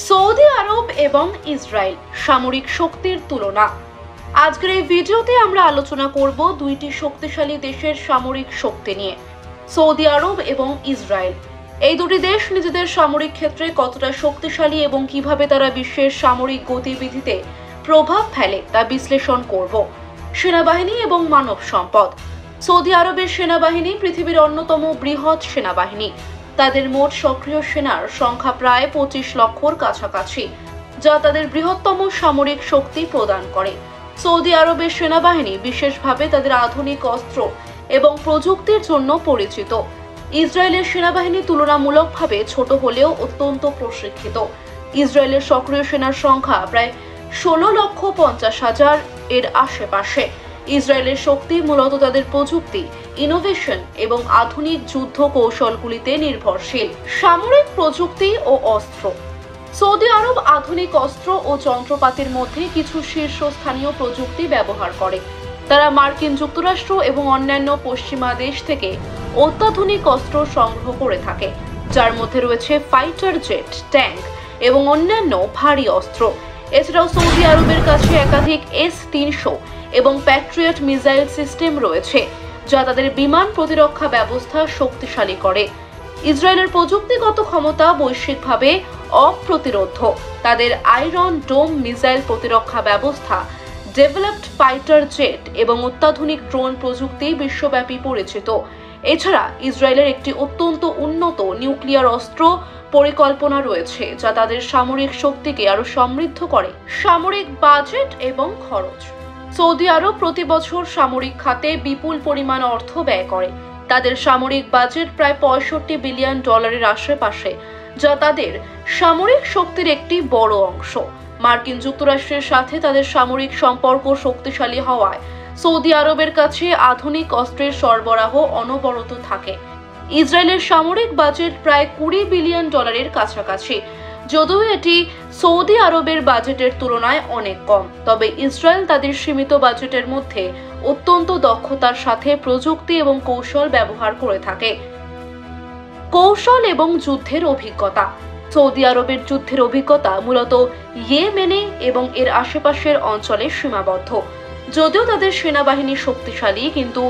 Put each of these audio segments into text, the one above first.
Saudi আরব এবং Israel সামরিক শক্তির তুলনা। আজকের এই ভিডিওতে আমরা আলোচনা করব দুইটি শক্তিশালী দেশের সামরিক শক্তি নিয়ে। সৌদি আরব এবং ইসরায়েল, এই দুটি দেশ নিজেদের সামরিক ক্ষেত্রে কতটা শক্তিশালী এবং কিভাবে তারা বিশ্বের সামরিক গতিবিধিতে প্রভাব ফেলে তা বিশ্লেষণ করব। সেনাবাহিনী এবং মানব সম্পদ। সৌদি আরবের সেনাবাহিনী পৃথিবীর অন্যতম বৃহৎ সেনাবাহিনী। তাদের মোট সক্রিয় সেনার সংখ্যা প্রায় 25 লক্ষর কাছাকাছি, যা তাদের বৃহত্তম সামরিক শক্তি প্রদান করে। সৌদি আরবের সেনাবাহিনী বিশেষভাবে তাদের আধুনিক অস্ত্র এবং প্রযুক্তির জন্য পরিচিত। ইসরায়েলের সেনাবাহিনী তুলনামূলকভাবে ছোট হলেও অত্যন্ত প্রশিক্ষিত। ইসরায়েলের সক্রিয় সেনার সংখ্যা প্রায় 16,50,000 এর আশেপাশে। ইসরায়েলের শক্তি মূলত তাদের প্রযুক্তি, ইনোভেশন এবং আধুনিক যুদ্ধ কৌশলগুলিতে নির্ভরশীল। সামরিক প্রযুক্তি ও অস্ত্র। সৌদি আরব আধুনিক অস্ত্র ও যন্ত্রপাতির মধ্যে কিছু শীর্ষস্থানীয় প্রযুক্তি ব্যবহার করে। তারা মার্কিন যুক্তরাষ্ট্র এবং অন্যান্য পশ্চিমা দেশ থেকে অত্যাধুনিক অস্ত্র সংগ্রহ করে থাকে, যার মধ্যে রয়েছে ফাইটার জেট, ট্যাঙ্ক এবং অন্যান্য ভারী অস্ত্র। এছাড়াও সৌদি আরবের কাছে একাধিক S-300 এবং প্যাট্রিয়ট মিসাইল সিস্টেম রয়েছে, যা তাদের বিমান প্রতিরক্ষা ব্যবস্থা শক্তিশালী করে। ইসরায়েলের প্রযুক্তিগত ক্ষমতা বৈশ্বিকভাবে অপ্রতিরোধ্য। তাদের আয়রন ডোম মিসাইল প্রতিরক্ষা ব্যবস্থা, ডেভেলপড ফাইটার জেট এবং অত্যাধুনিক ড্রোন প্রযুক্তি বিশ্বব্যাপী পরিচিত। এছাড়া ইসরায়েলের একটি অত্যন্ত উন্নত নিউক্লিয়ার অস্ত্র পরিকল্পনা রয়েছে, যা তাদের সামরিক শক্তিকে আরো সমৃদ্ধ করে। সামরিক বাজেট এবং খরচ। সৌদি আরব প্রতি বছর সামরিক খাতে বিপুল পরিমাণ অর্থ ব্যয় করে। তাদের সামরিক বাজেট প্রায় $65 বিলিয়ন আশেপাশে, যা তাদের সামরিক শক্তির একটি বড় অংশ। মার্কিন যুক্তরাষ্ট্রের সাথে তাদের সামরিক সম্পর্ক শক্তিশালী হওয়ায় সৌদি আরবের কাছে আধুনিক অস্ত্রের সরবরাহ অনবরত থাকে। ইসরায়েলের সামরিক বাজেট প্রায় $20 বিলিয়ন কাছাকাছি। যদিও এটি সৌদি আরবের বাজেটের তুলনায় অনেক কম, তবে ইসরায়েল তাদের সীমিত বাজেটের মধ্যে অত্যন্ত দক্ষতার সাথে প্রযুক্তি এবং কৌশল ব্যবহার করে থাকে। কৌশল এবং যুদ্ধের অভিজ্ঞতা। সৌদি আরবের যুদ্ধের অভিজ্ঞতা মূলত ইয়েমেনে এবং এর আশেপাশের অঞ্চলে সীমাবদ্ধ। যদিও তাদের সেনাবাহিনী শক্তিশালী, কিন্তু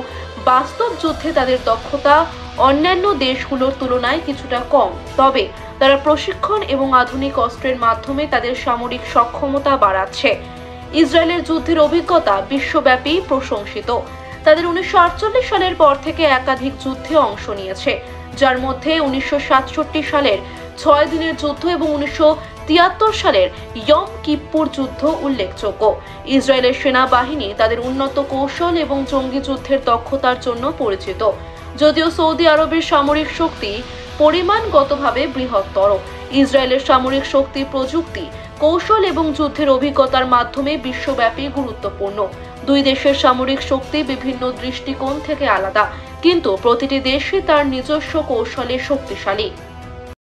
বাস্তব যুদ্ধে তাদের দক্ষতা অন্যান্য দেশগুলোর তুলনায় কিছুটা কম। তবে তারা প্রশিক্ষণ এবং আধুনিক অস্ত্রের মাধ্যমে তাদের সামরিক সক্ষমতা বাড়াচ্ছে। ইসরায়েলের যুদ্ধের অভিজ্ঞতা বিশ্বব্যাপী প্রশংসিত। তাদের 1948 সালের পর থেকে একাধিক যুদ্ধে অংশ নিয়েছে, যার মধ্যে 1967 সালের 6 দিনের যুদ্ধ এবং 1973 সালের ইয়ম কিপ্পুর যুদ্ধ উল্লেখযোগ্য। ইসরায়েলের সেনাবাহিনী তাদের উন্নত কৌশল এবং জঙ্গি যুদ্ধের দক্ষতার জন্য পরিচিত। যদিও সৌদি আরবের সামরিক শক্তি পরিমাণগতভাবে বৃহত্তর, ইসরায়েলের সামরিক শক্তি প্রযুক্তি, কৌশল এবং যুদ্ধের অভিজ্ঞতার মাধ্যমে বিশ্বব্যাপী গুরুত্বপূর্ণ। দুই দেশের সামরিক শক্তি বিভিন্ন দৃষ্টিকোণ থেকে আলাদা, কিন্তু প্রতিটি দেশই তার নিজস্ব কৌশলে শক্তিশালী।